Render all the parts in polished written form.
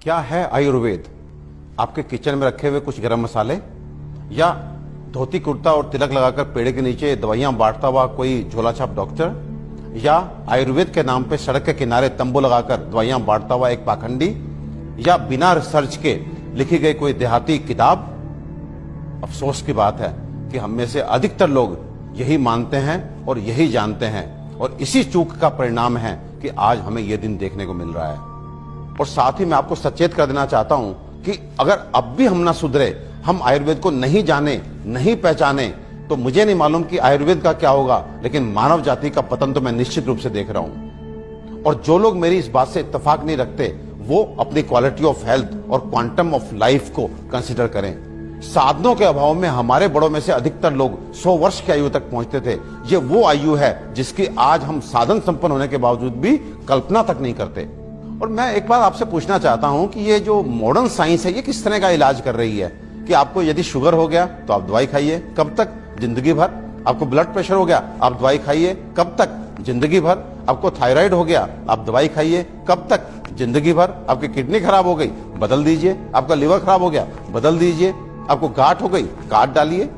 क्या है आयुर्वेद? आपके किचन में रखे हुए कुछ गरम मसाले, या धोती कुर्ता और तिलक लगाकर पेड़ के नीचे दवाइयां बांटता हुआ कोई झोला छाप डॉक्टर, या आयुर्वेद के नाम पे सड़क के किनारे तंबू लगाकर दवाइयां बांटता हुआ एक पाखंडी, या बिना रिसर्च के लिखी गई कोई देहाती किताब? अफसोस की बात है कि हम में से अधिकतर लोग यही मानते हैं और यही जानते हैं, और इसी चूक का परिणाम है कि आज हमें यह दिन देखने को मिल रहा है। और साथ ही मैं आपको सचेत कर देना चाहता हूं कि अगर अब भी हम ना सुधरे, हम आयुर्वेद को नहीं जाने, नहीं पहचाने, तो मुझे नहीं मालूम कि आयुर्वेद का क्या होगा, लेकिन मानव जाति का पतन तो मैं निश्चित रूप से देख रहा हूं। और जो लोग मेरी इस बात से इत्तेफाक नहीं रखते, वो अपनी क्वालिटी ऑफ हेल्थ और क्वांटम ऑफ लाइफ को कंसिडर करें। साधनों के अभाव में हमारे बड़ों में से अधिकतर लोग 100 वर्ष की आयु तक पहुंचते थे। ये वो आयु है जिसकी आज हम साधन संपन्न होने के बावजूद भी कल्पना तक नहीं करते। और मैं एक बार आपसे पूछना चाहता हूं कि ये जो मॉडर्न साइंस है, ये किस तरह का इलाज कर रही है? कि आपको यदि शुगर हो गया तो आप दवाई खाइए, कब तक? जिंदगी भर। आपको ब्लड प्रेशर हो गया, आप दवाई खाइए, कब तक? जिंदगी भर। आपको थायराइड हो गया, आप दवाई खाइए, कब तक? जिंदगी भर। आपकी किडनी खराब हो गई, बदल दीजिए। आपका लिवर खराब हो गया, बदल दीजिए। आपको गांठ हो गई, गांठ डालिए।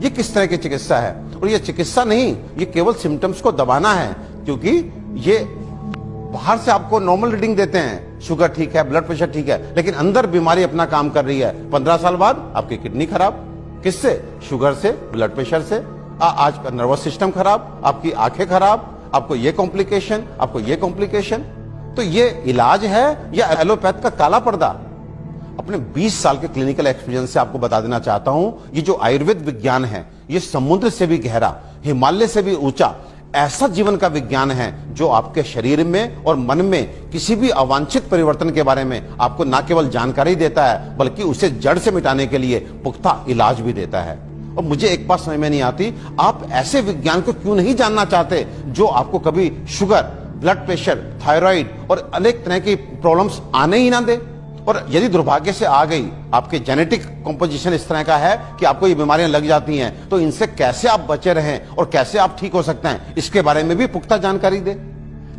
ये किस तरह की चिकित्सा है? और ये चिकित्सा नहीं, ये केवल सिम्टम्स को दबाना है, क्योंकि ये बाहर से आपको नॉर्मल रीडिंग देते हैं, शुगर ठीक है, ब्लड प्रेशर ठीक है, लेकिन अंदर बीमारी अपना काम कर रही है। 15 साल बाद आपकी किडनी खराब, किससे? शुगर से, ब्लड प्रेशर से। आज का नर्वस सिस्टम खराब, आपकी आंखें खराब, आपको ये कॉम्प्लिकेशन, आपको ये कॉम्प्लिकेशन। तो ये इलाज है या एलोपैथ का काला पर्दा? अपने 20 साल के क्लिनिकल एक्सपीरियंस से आपको बता देना चाहता हूं, ये जो आयुर्वेद विज्ञान है, ये समुद्र से भी गहरा, हिमालय से भी ऊंचा ऐसा जीवन का विज्ञान है जो आपके शरीर में और मन में किसी भी अवांछित परिवर्तन के बारे में आपको न केवल जानकारी देता है, बल्कि उसे जड़ से मिटाने के लिए पुख्ता इलाज भी देता है। और मुझे एक बात समझ में नहीं आती, आप ऐसे विज्ञान को क्यों नहीं जानना चाहते जो आपको कभी शुगर, ब्लड प्रेशर, थायराइड और अनेक तरह की प्रॉब्लम्स आने ही ना दे। और यदि दुर्भाग्य से आ गई, आपके जेनेटिक कॉम्पोजिशन इस तरह का है कि आपको ये बीमारियां लग जाती हैं, तो इनसे कैसे आप बचे रहें और कैसे आप ठीक हो सकते हैं, इसके बारे में भी पुख्ता जानकारी दे।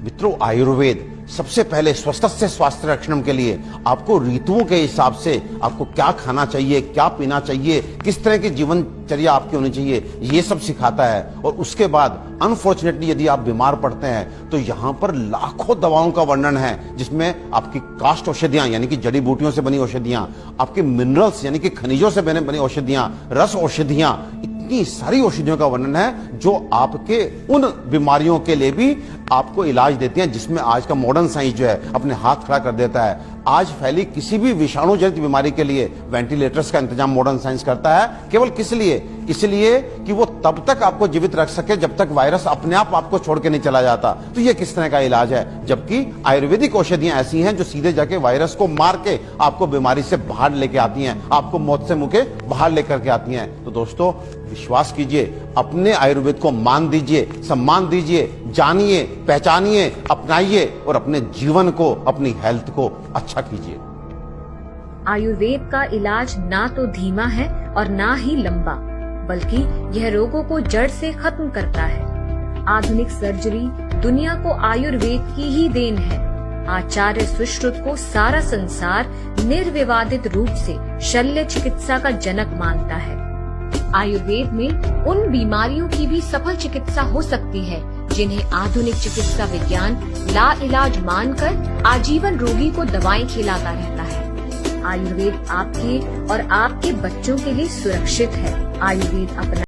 मित्रों, आयुर्वेद सबसे पहले स्वस्थ से स्वास्थ्य रक्षण के लिए आपको ऋतुओं के हिसाब से आपको क्या खाना चाहिए, क्या पीना चाहिए, किस तरह की जीवनचर्या आपकी होनी चाहिए, ये सब सिखाता है। और उसके बाद अनफॉर्चुनेटली यदि आप बीमार पड़ते हैं तो यहां पर लाखों दवाओं का वर्णन है, जिसमें आपकी काष्ठ औषधियां यानी कि जड़ी बूटियों से बनी औषधियां, आपके मिनरल्स यानी कि खनिजों से बनी औषधियां, रस औषधियां, इतनी सारी औषधियों का वर्णन है जो आपके उन बीमारियों के लिए भी आपको इलाज देती हैं, जिसमें आज का मॉडर्न साइंस जो है अपने हाथ खड़ा कर देता है। आज फैली किसी भी विषाणु जनित बीमारी के लिए वेंटिलेटर्स का इंतजाम मॉडर्न साइंस करता है। केवल किस लिए? इसलिए कि वो तब तक आपको जीवित रख सके जब तक वायरस अपने आप आपको छोड़ के नहीं चला जाता। तो ये किस तरह का इलाज है? जबकि आयुर्वेदिक औषधियां ऐसी हैं जो सीधे जाके वायरस को मार के आपको बीमारी से बाहर लेके आती हैं, आपको मौत से मुके बाहर लेकर के आती हैं। तो दोस्तों, विश्वास कीजिए, अपने आयुर्वेद को मान दीजिए, सम्मान दीजिए, जानिए, पहचानिए, अपनाइए और अपने जीवन को, अपनी हेल्थ को अच्छा कीजिए। आयुर्वेद का इलाज ना तो धीमा है और ना ही लंबा, बल्कि यह रोगों को जड़ से खत्म करता है। आधुनिक सर्जरी दुनिया को आयुर्वेद की ही देन है। आचार्य सुश्रुत को सारा संसार निर्विवादित रूप से शल्य चिकित्सा का जनक मानता है। आयुर्वेद में उन बीमारियों की भी सफल चिकित्सा हो सकती है जिन्हें आधुनिक चिकित्सा विज्ञान लाइलाज मानकर आजीवन रोगी को दवाएं खिलाता रहता है। आयुर्वेद आपके और आपके बच्चों के लिए सुरक्षित है। आयुर्वेद अपना